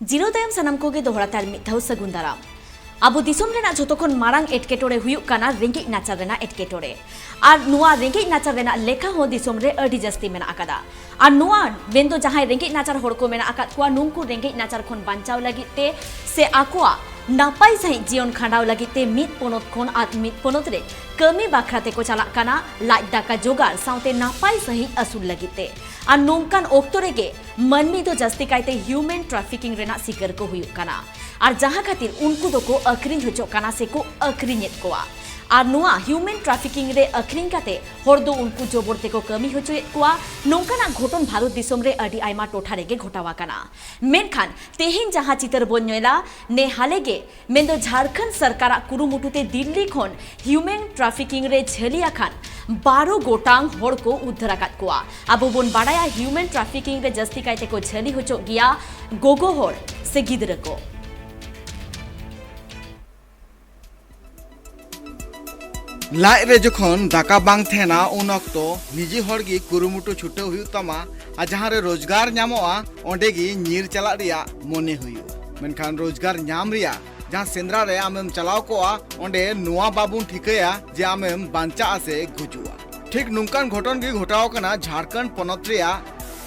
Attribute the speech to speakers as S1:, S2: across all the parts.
S1: Zero तायम सनाम कोगे दोहरा ताल मिथाउ सगुन दाराम आबो दिसोम रेना जोतोखन मारांग एटकेटोरे हुयुक काना रेंगेज नाचार रेना एटकेटोरे आर नुआ रेंगेज नाचार रेना लेखा हो दिसोम रे अडी जस्ती मेना आकादा आर नुआ बेंदो जहां रेंगेज नाचार होड़ को मेना आकाद कुआ नुंकु रेंगेज नाचार खन बांचाव लगित ते से आकुआ नापाई सही जीवन खांडाव लगित ते मित पोनोत खन आर मित पोनोत रे कमी बाखराते को चला काना लाज दाका जोगार साउते नापाई सही असुल लगित ते आर नोंकान ओक्तो रेगे मनमी दो जस्ती कायते ह्यूमन ट्रैफिकिंग रेना सिकर को हुयुक काना और जहां खातिर उनको दोको अक्रिन होचो काना से को अक्रिनेत कोआ और नुआ ह्यूमन ट्रैफिकिंग रे अक्रिन काते हर दो उनको जोबरते को कमी होचोएत कोआ नोंकाना घटन भारत दिसोम रे अडी आयमा टोठा रेगे घटावा काना मेनखान तेहिन जहां चितर बोन नेला ने हालेगे मेंदो झारखंड सरकारा कुरुमुटुते दिल्ली खन ह्यूमन ट्रैफिकिंग रे झलिया खान 12 गोटांग हर को उद्धार आकाद कोआ आबो बोन बाडाया ह्यूमन ट्रैफिकिंग रे जस्ती कायते को झली होचो गिया गोगो हर से गिदरा को
S2: लाइट रे जखन दाका बांग थेना उन अक्तो निजी हड़गी कुरुमुटु छुटे हुयु तमा आ जहां रे रोजगार ᱧᱟᱢᱚᱜᱼᱟ ओंडे गी ᱧᱤᱨ ᱪᱟᱞᱟᱜ ᱨᱮᱭᱟᱜ ᱢᱚᱱᱮ ᱦᱩᱭᱩᱜ मेनखान रोजगार ᱧᱟᱢ ᱨᱮᱭᱟᱜ जहां सेंद्रा रे आमेम चलाव कोआ ओंडे नुआ बाबुन ठिकया जे आमेम बांचा से गुजुआ ठीक नुंकान घटन गी घटाव कना झारखंड पनत रेया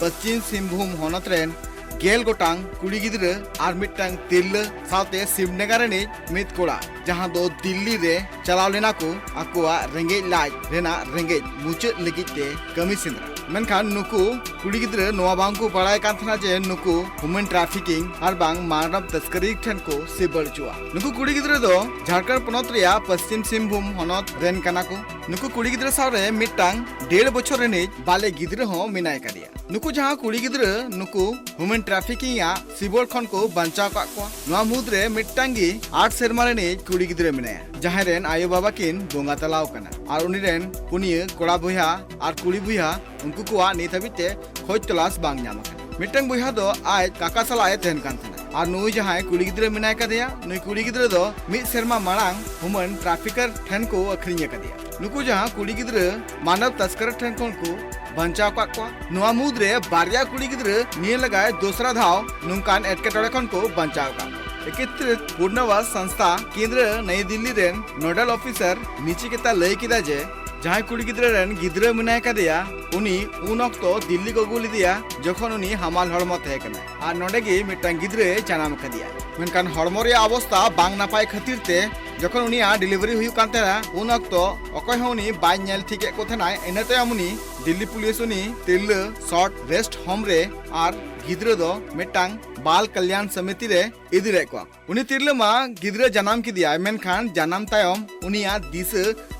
S2: पश्चिम सिंहभूम होनत रेन गेल गोटांग कुड़ी गिद्र आर मिटटांग तिरल साथे सिमनगर रे मित कोड़ा जहां दो दिल्ली रे चलाव लेना को आकुआ रेंगेज लाज रेना रेंगेज मुचाद लगिते कमी सेंद्रा मेनखान नुकु कुड़ी गिद्र नोआ बांग को बड़ाय कान थना जे नुकु ह्यूमन ट्रैफिकिंग आर बांग मानव तस्करी ठन को सिबल चुआ नुकु कुड़ी गिद्र दो झारखंड पनत रेया पश्चिम सिंहभूम होनत रेन काना को नुकु कुड़ी गिद्र सावरे मिटटांग 1.5 बछर रेने बाले गिद्र हो मिनाय कादिया नुकु जहां कुड़ी गिद्र नुकु ह्यूमन ट्रैफिकिंग या सिबल खन को बांचाव का को नोआ मुद्रे मिटटांगी 8 सेरमा रेने कुड़ी गिद्र मिनाया जहां रेन आयो बाबा किन बोंगा तलाव कना आर उनी रेन पुनिया कोड़ा बुया आर कुड़ी बुया उनको को नित हबिते खोज तलाश बांग ᱧᱟᱢ ᱟᱠᱟᱱᱟ मिटटांग बुया दो आज काका सलाए तहन कान थना आर नुई जहां कुड़ी गिद्र मिनाय कादिया नुई कुड़ी गिद्र दो मित सेरमा मारांग ह्यूमन ट्रैफिकर ठन को अखरिñ कादिया नुकु जहां कुड़ी गिद्र मानव तस्कर ठन को बांचाव का को नुआ मुद्रे बारिया कुड़ी गिद्र निये लगाए दूसरा धाव नुंकान एटकेटोड़े खन को बांचाव का एकत्रित पूर्णवास संस्था केंद्र नई दिल्ली रेन नोडल ऑफिसर निचिकेता लय किदा जे जहां कुड़ी गिद्र रेन गिद्र मिनाय कादिया उनी उन अक्तो दिल्ली को गुली दिया जखन उनी हमाल हड़मो तहे कना आर नोडेगी मिटटांग गिद्रे जानाम कादिया मेनखान हड़मो रे अवस्था बांग नापाय खातिर ते जखन उनी डिलीवरी हुयु कान तेना उन अक्तो अकय हो उनी बाय नेल ठीके को थनाय इनते उनी दिल्ली पुलिस उनी तिरल शॉर्ट रेस्ट होम रे आर गिद्र दो मिटटांग बाल कल्याण समिति रे इदिरे को उनी तिरल मा गिद्र जानाम किदिया मेनखान जानाम तायम उनिया दिस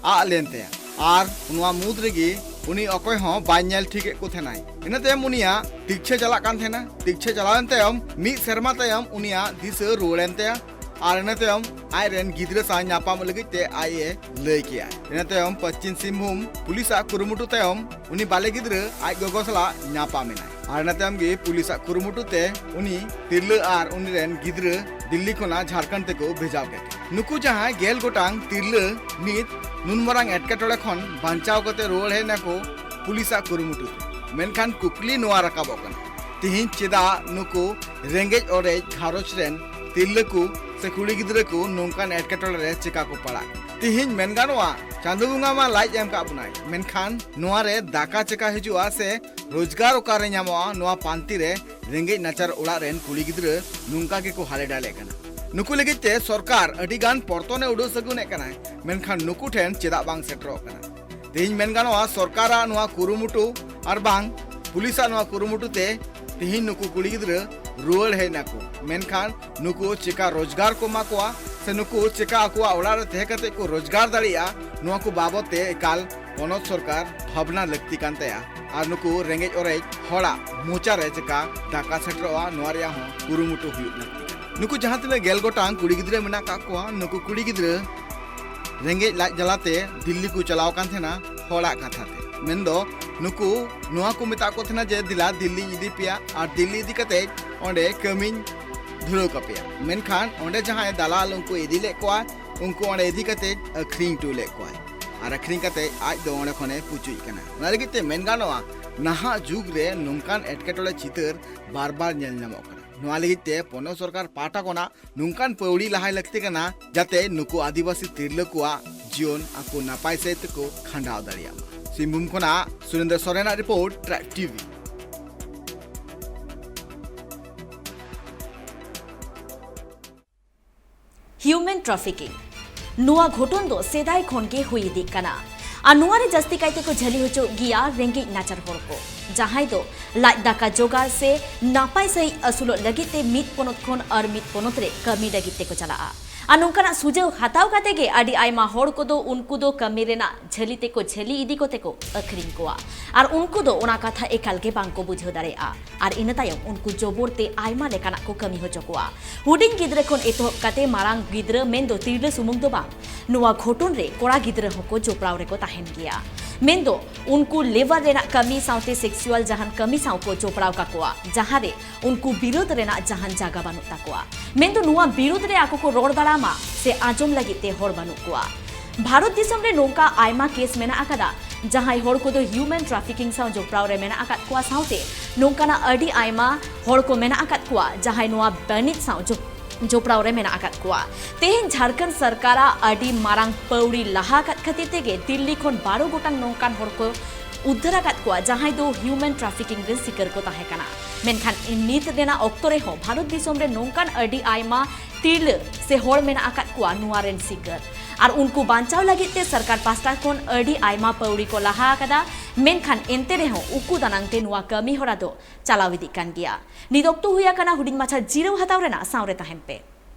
S2: आ लेनते आर उनवा मुद रेगी उनी अकय हो बाय नेल ठीके को थनाय इनते उनिया दीक्षे चला कान थेना दीक्षे चलावन तायम मी शर्मा तायम उनिया दिस रोड़ेनते आर इनते आय रेन गिद्र सा ᱧᱟᱯᱟᱢ लगित ते आये लय किया इनते पश्चिम सिंहभूम पुलिस कुरुमुटु तायम उनी बाले गिद्र आय गोगो सला ᱧᱟᱯᱟᱢᱮᱱᱟᱭ आर इनते गे पुलिस कुरुमुटु ते उनी तिरल आर उनी रेन गिद्र दिल्ली खोना झारखंड ते को भेजाव के नुकु जहां गेल गोटांग तिरल नित नुनमरांग एटकेटोड़े खन बांचाव कते रोड हेना को पुलिस कुरुमुटु मेनखान कुकली नोआ रकाबो कन तिहिन चेदा नुकु रेंगेज ओरेज घारोच रेन तिरल को से कुड़ी गिद्र को नोंकान एटकेटोड़े रे चिका को पड़ा तिहिन मेन गानोआ चांदो बुंगा मा लाइज एम का बुनाय मेनखान नोआ रे दाका चिका हिजुआ से रोजगार ओकारे ᱧᱟᱢᱚᱜᱼᱟ नोआ पांति रे रेंगेज नाचार ओड़ा रेन कुड़ी गिद्र नोंका के को हाले डाले कना नुकु लगित ते सरकार अडी गान परतोने उडो सगुने कना मेनखान नुकु ठेन चेदा बांग सेटरो कना तेहिन मेन गानोआ सरकारा नोआ कुरुमुटु आर बांग पुलिसा नोआ कुरुमुटु ते तेहिन नुकु कुड़ी गिद्र रुआड़ हेना को मेनखान नुकु चिका रोजगार को मा कोआ से नुकु चिका आकुआ ओड़ा रे तहे कते को रोजगार दाड़िया नोआ को बाबत ते एकाल पनत सरकार भावना लगती कान तया आर नुकु रेंगेज ओरेज हड़ा मोचा रे चिका दाका सेटरोआ नोआ रिया हो कुरुमुटु हुयुग नुकु जहां तने गेल गोटांग कुड़ी गिद्र मेना का कोआ नुकु कुड़ी गिद्र रेंगेज लाज जलाते दिल्ली को चलाव कान थेना हड़ा कथाते मेनदो नुकु नोआ को मेता को थेना जे दिला दिल्ली इदी पिया आर दिल्ली इदी कते ओंडे कमिन धुरो कपिया मेनखान ओंडे जहां दलाल उनको इदी ले कोआ उनको ओंडे इदी कते अखरिंग टू ले कोआ आर अखरिंग कते आज दो ओंडे खने पुचुई कना ना लगिते मेन गानोआ नाहा जुग रे नोंकान एटकेटोड़े चितर बार बार नेल ᱧᱟᱢᱚᱜ कना नुआ लगिते पोनो सरकार पाटा कोना नुंकान पौड़ी लहाय लगते कना जाते नुकु आदिवासी तिरले कुआ जीवन आकु नापाय सहित को खंडाव दाड़ियामा। सिंहभूम कोना Surendra Soren report track TV.
S1: Human trafficking नुआ घोटन दो सेदाय खन के हुई इदी कना और नुआ रे जस्ती कायते को झली होचो गिया रेंगे नाचार हर को जहां दो लाज दाका जोगार से नापाय सही असुलो लगिते मित पोनत खन और मित पोनत रे कमी लगिते को चला और नोंकाना सुजव हताव काते गे आदि आयमा होड़ को दो उनको दो कमी रेना झलीते को झली इदी कोते को अखरिंग कोआ और उनको दो ओना कथा एकाल के बांग को बुझो दाड़ेआ और इन तायम उनको जोबोरते आयमा लेकाना को कमी हो चकोआ हुडिंग गिद्रे खन एतोहब काते मारांग गिद्रे मेन दो तिरले सुमुंग दो बांग नुआ घोटन रे कोड़ा गिद्रे हको जोपड़ाव रे को ताहेन गिया मेन दो उनको लेवर रेना कमी साउते सेक्सुअल जहान कमी साउ को जोपड़ाव काकोआ जहां रे उनको विरोध रेना जहान जागा बानु ताकोआ मेन दो नुआ विरोध रे आको को रोड दाड़ामा से आजम लगिते होड़ बानु कोआ भारत दिसम रे नोंका आयमा केस मेना आकादा जहां होड़ को दो ह्यूमन ट्रैफिकिंग साउ जोपड़ाव रे मेना आकाद कोआ साउते नोंकाना अडी आयमा होड़ को मेना आकाद कोआ जहां नुआ बनित साउ जोपड़ाव रे मेना आकाद कोआ तेहेन झारखंड सरकारा अडी मारांग पौड़ी लहा काद खातिर तेगे दिल्ली खन 12 गोटांग नोंकान होड़ को उद्धार आकाद कोआ जहां दो ह्यूमन ट्रैफिकिंग रे सिकर को ताहे काना मेनखान नित देना ऑक्तो रे हो भारत दिसम रे नोंकान अडी आयमा तिरले से होड़ मेना आकाद कोआ नुआ रेन सिकर और उनको बांचाव लगिते सरकार पास्टा खन अडी आयमा पौड़ी को लहा आकादा मेनखान एनते रे हो उकु दानांगते नुआ कमी होरा दो चलाव इदी कान गिया निदोक्तो हुया काना हुडिंग माछा जीरो हताव रेना सावरे ताहेन पे।